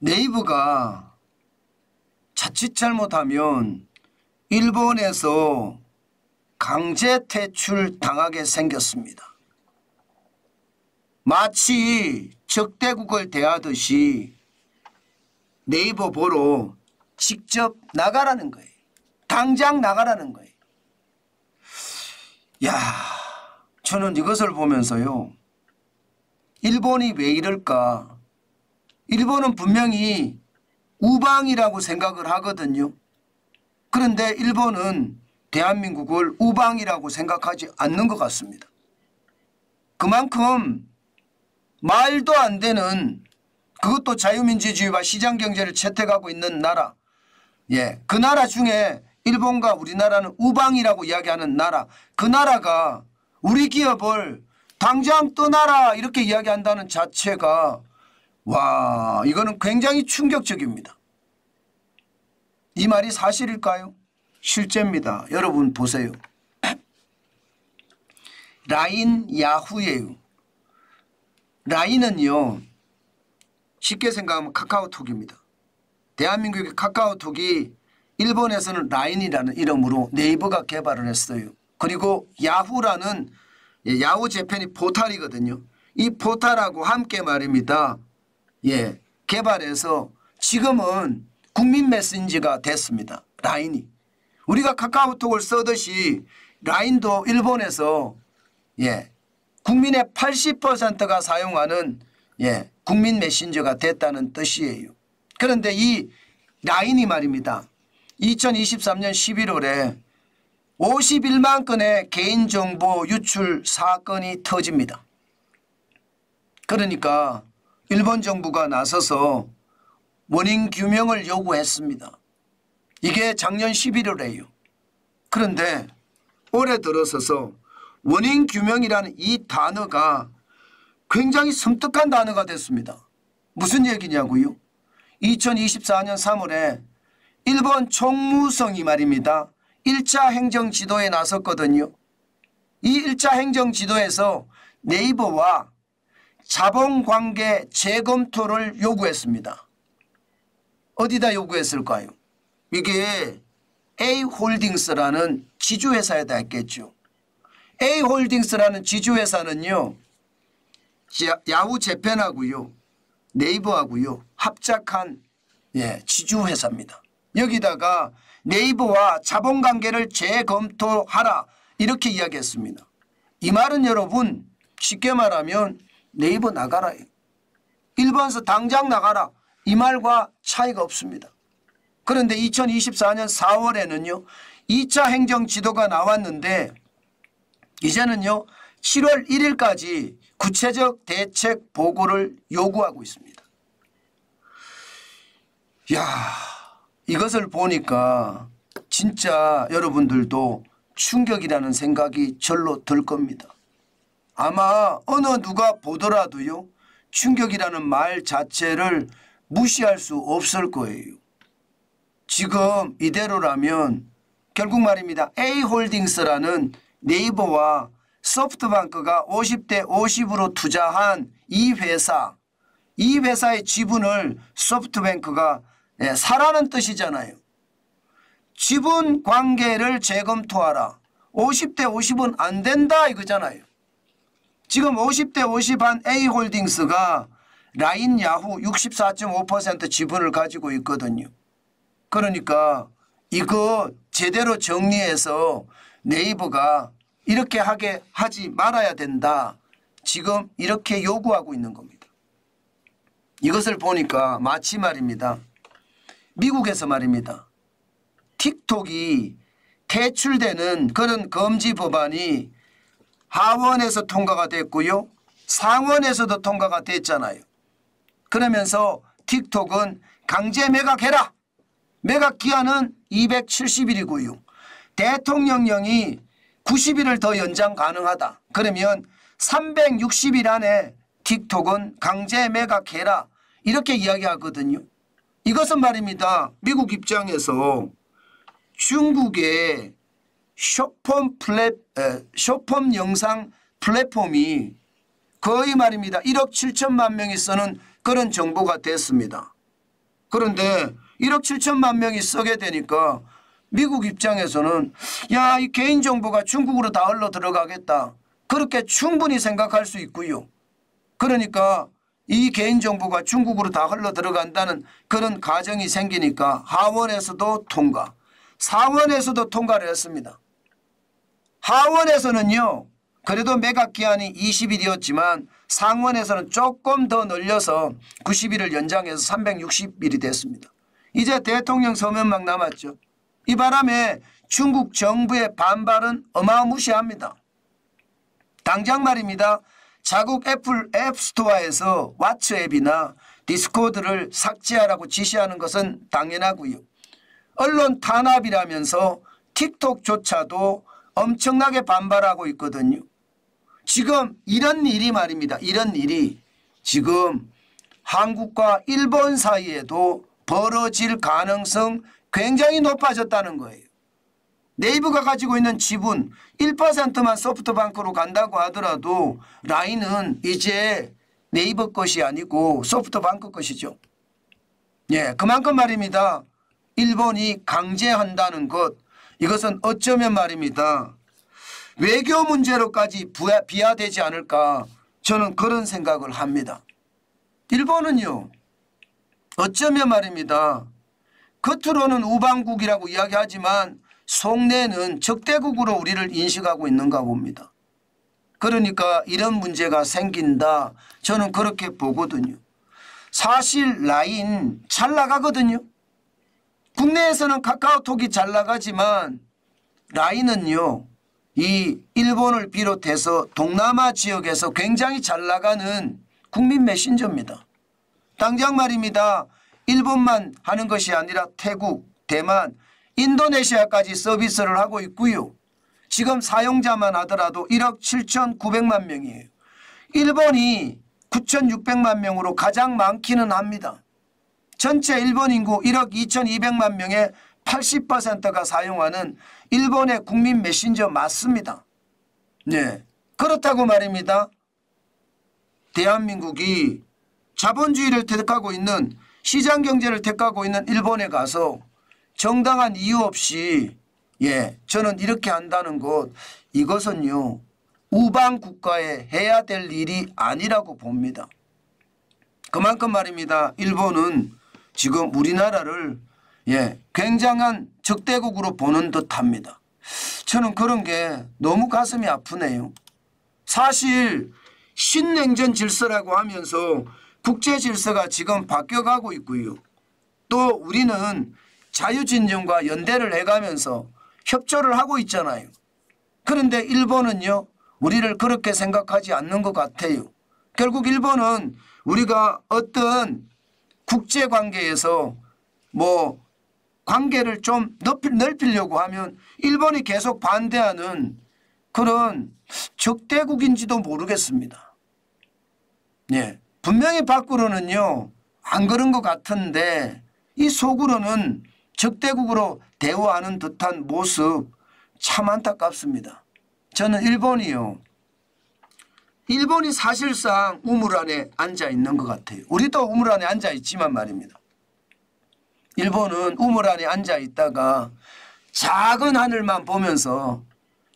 네이버가 자칫 잘못하면 일본에서 강제 퇴출 당하게 생겼습니다. 마치 적대국을 대하듯이 네이버 보러 직접 나가라는 거예요. 당장 나가라는 거예요. 야, 저는 이것을 보면서요. 일본이 왜 이럴까? 일본은 분명히 우방이라고 생각을 하거든요. 그런데 일본은 대한민국을 우방이라고 생각하지 않는 것 같습니다. 그만큼 말도 안 되는, 그것도 자유민주주의와 시장경제를 채택하고 있는 나라, 그 나라 중에 일본과 우리나라는 우방이라고 이야기하는 나라, 그 나라가 우리 기업을 당장 떠나라 이렇게 이야기한다는 자체가, 와, 이거는 굉장히 충격적입니다. 이 말이 사실일까요? 실제입니다. 여러분 보세요. 라인, 야후예요. 라인은요, 쉽게 생각하면 카카오톡입니다. 대한민국의 카카오톡이 일본에서는 라인이라는 이름으로 네이버가 개발을 했어요. 그리고 야후라는, 야후 재팬이 포탈이거든요. 이 포탈하고 함께 말입니다. 개발해서 지금은 국민 메신저가 됐습니다. 라인이. 우리가 카카오톡을 쓰듯이 라인도 일본에서 국민의 80%가 사용하는 국민 메신저가 됐다는 뜻이에요. 그런데 이 라인이 말입니다. 2023년 11월에 51만 건의 개인정보 유출 사건이 터집니다. 그러니까 일본 정부가 나서서 원인 규명을 요구했습니다. 이게 작년 11월에요. 그런데 올해 들어서서 원인 규명이라는 이 단어가 굉장히 섬뜩한 단어가 됐습니다. 무슨 얘기냐고요? 2024년 3월에 일본 총무성이 말입니다. 1차 행정지도에 나섰거든요. 이 1차 행정지도에서 네이버와 자본관계 재검토를 요구했습니다. 어디다 요구했을까요? 이게 A홀딩스라는 지주회사에다 했겠죠. A홀딩스라는 지주회사는요, 야후 재팬하고요, 네이버하고요 합작한 지주회사입니다. 여기다가 네이버와 자본관계를 재검토하라 이렇게 이야기했습니다. 이 말은 여러분 쉽게 말하면 네이버 나가라, 일본에서 당장 나가라, 이 말과 차이가 없습니다. 그런데 2024년 4월에는요 2차 행정지도가 나왔는데 이제는요 7월 1일까지 구체적 대책 보고를 요구하고 있습니다. 야, 이것을 보니까 진짜 여러분들도 충격이라는 생각이 절로 들 겁니다. 아마 어느 누가 보더라도요 충격이라는 말 자체를 무시할 수 없을 거예요. 지금 이대로라면 결국 말입니다. A홀딩스라는 네이버와 소프트뱅크가 50대 50으로 투자한 이 회사의 지분을 소프트뱅크가 사라는 뜻이잖아요. 지분 관계를 재검토하라. 50대 50은 안 된다 이거잖아요. 지금 50대 50한 A홀딩스가 라인 야후 64.5% 지분을 가지고 있거든요. 그러니까 이거 제대로 정리해서 네이버가 이렇게 하지 말아야 된다. 지금 이렇게 요구하고 있는 겁니다. 이것을 보니까 마치 말입니다. 미국에서 말입니다. 틱톡이 퇴출되는 그런 금지 법안이 하원에서 통과가 됐고요. 상원에서도 통과가 됐잖아요. 그러면서 틱톡은 강제 매각해라. 매각 기한은 270일이고요. 대통령령이 90일을 더 연장 가능하다. 그러면 360일 안에 틱톡은 강제 매각해라. 이렇게 이야기하거든요. 이것은 말입니다. 미국 입장에서 중국의 숏폼 영상 플랫폼이 거의 말입니다. 1억 7천만 명이 쓰는 그런 정보가 됐습니다. 그런데 1억 7천만 명이 쓰게 되니까 미국 입장에서는 야, 이 개인정보가 중국으로 다 흘러 들어가겠다. 그렇게 충분히 생각할 수 있고요. 그러니까 이 개인정보가 중국으로 다 흘러 들어간다는 그런 가정이 생기니까 하원에서도 통과, 상원에서도 통과를 했습니다. 하원에서는요, 그래도 매각 기한이 20일이었지만 상원에서는 조금 더 늘려서 90일을 연장해서 360일이 됐습니다. 이제 대통령 서면만 남았죠. 이 바람에 중국 정부의 반발은 어마무시합니다. 당장 말입니다. 자국 애플 앱스토어에서 왓츠 앱이나 디스코드를 삭제하라고 지시하는 것은 당연하고요. 언론 탄압이라면서 틱톡조차도 엄청나게 반발하고 있거든요. 지금 이런 일이 말입니다. 이런 일이 지금 한국과 일본 사이에도 벌어질 가능성 굉장히 높아졌다는 거예요. 네이버가 가지고 있는 지분 1%만 소프트뱅크로 간다고 하더라도 라인은 이제 네이버 것이 아니고 소프트뱅크 것이죠. 예, 그만큼 말입니다. 일본이 강제한다는 것, 이것은 어쩌면 말입니다. 외교 문제로까지 비하되지 않을까, 저는 그런 생각을 합니다. 일본은요, 어쩌면 말입니다. 겉으로는 우방국이라고 이야기하지만 속내는 적대국으로 우리를 인식하고 있는가 봅니다. 그러니까 이런 문제가 생긴다, 저는 그렇게 보거든요. 사실 라인 잘 나가거든요. 국내에서는 카카오톡이 잘 나가지만 라인은요, 이 일본을 비롯해서 동남아 지역에서 굉장히 잘 나가는 국민 메신저입니다. 당장 말입니다. 일본만 하는 것이 아니라 태국, 대만, 인도네시아까지 서비스를 하고 있고요. 지금 사용자만 하더라도 1억 7,900만 명이에요. 일본이 9,600만 명으로 가장 많기는 합니다. 전체 일본 인구 1억 2,200만 명의 80%가 사용하는 일본의 국민 메신저 맞습니다. 네. 그렇다고 말입니다. 대한민국이 자본주의를 택하고 있는, 시장경제를 택하고 있는 일본에 가서 정당한 이유 없이 저는 이렇게 한다는 것, 이것은요 우방 국가에 해야 될 일이 아니라고 봅니다. 그만큼 말입니다. 일본은 지금 우리나라를 굉장한 적대국으로 보는 듯합니다. 저는 그런 게 너무 가슴이 아프네요. 사실 신냉전 질서라고 하면서 국제 질서가 지금 바뀌어가고 있고요. 또 우리는 자유진영과 연대를 해가면서 협조를 하고 있잖아요. 그런데 일본은요, 우리를 그렇게 생각하지 않는 것 같아요. 결국 일본은 우리가 어떤 국제관계에서 관계를 좀 넓히려고 하면 일본이 계속 반대하는 그런 적대국인지도 모르겠습니다. 분명히 밖으로는요 안 그런 것 같은데 이 속으로는 적대국으로 대우하는 듯한 모습, 참 안타깝습니다. 저는 일본이 사실상 우물 안에 앉아 있는 것 같아요. 우리도 우물 안에 앉아 있지만 말입니다. 일본은 우물 안에 앉아 있다가 작은 하늘만 보면서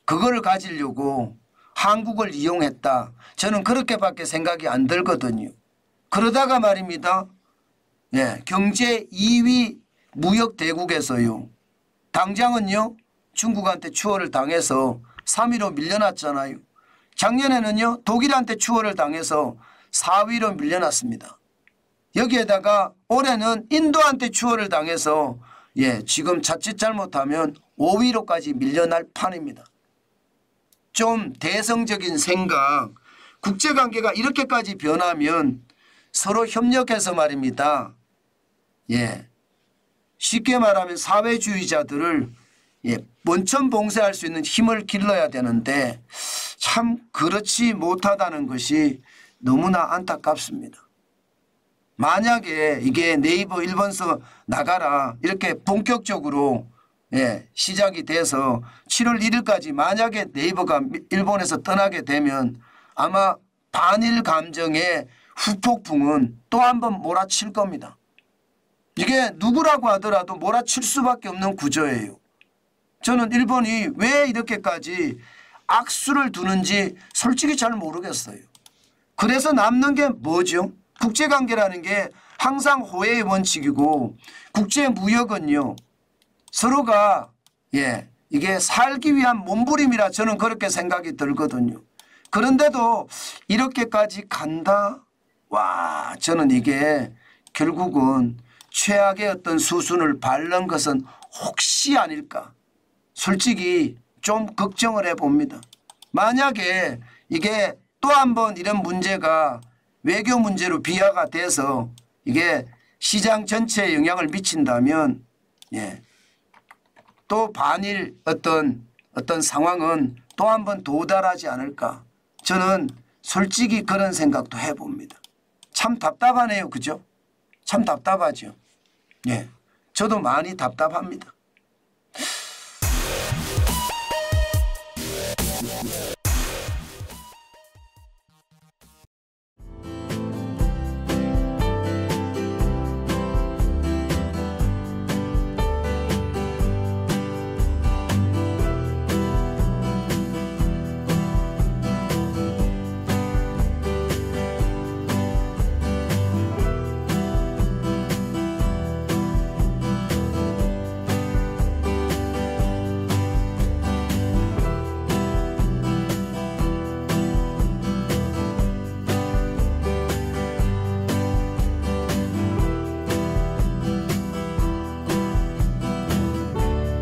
그걸 가지려고 한국을 이용했다. 저는 그렇게밖에 생각이 안 들거든요. 그러다가 말입니다. 경제 2위 무역 대국에서요. 당장은요 중국한테 추월을 당해서 3위로 밀려났잖아요. 작년에는요 독일한테 추월을 당해서 4위로 밀려났습니다. 여기에다가 올해는 인도한테 추월을 당해서 지금 자칫 잘못하면 5위로까지 밀려날 판입니다. 좀 대성적인 생각, 국제관계가 이렇게까지 변하면 서로 협력해서 말입니다. 쉽게 말하면 사회주의자들을 원천봉쇄할 수 있는 힘을 길러야 되는데 참 그렇지 못하다는 것이 너무나 안타깝습니다. 만약에 이게 네이버 일본서 나가라 이렇게 본격적으로 시작이 돼서 7월 1일까지 만약에 네이버가 일본에서 떠나게 되면 아마 반일 감정의 후폭풍은 또 한 번 몰아칠 겁니다. 이게 누구라고 하더라도 몰아칠 수밖에 없는 구조예요. 저는 일본이 왜 이렇게까지 악수를 두는지 솔직히 잘 모르겠어요. 그래서 남는 게 뭐죠? 국제관계라는 게 항상 호혜의 원칙이고 국제무역은요. 서로가 이게 살기 위한 몸부림이라 저는 그렇게 생각이 들거든요. 그런데도 이렇게까지 간다? 와, 저는 이게 결국은 최악의 어떤 수순을 밟는 것은 혹시 아닐까? 솔직히 좀 걱정을 해봅니다. 만약에 이게 또 한 번 이런 문제가 외교 문제로 비화가 돼서 이게 시장 전체에 영향을 미친다면 또 반일 어떤 상황은 또 한 번 도달하지 않을까. 저는 솔직히 그런 생각도 해봅니다. 참 답답하네요. 그죠? 참 답답하죠. 저도 많이 답답합니다.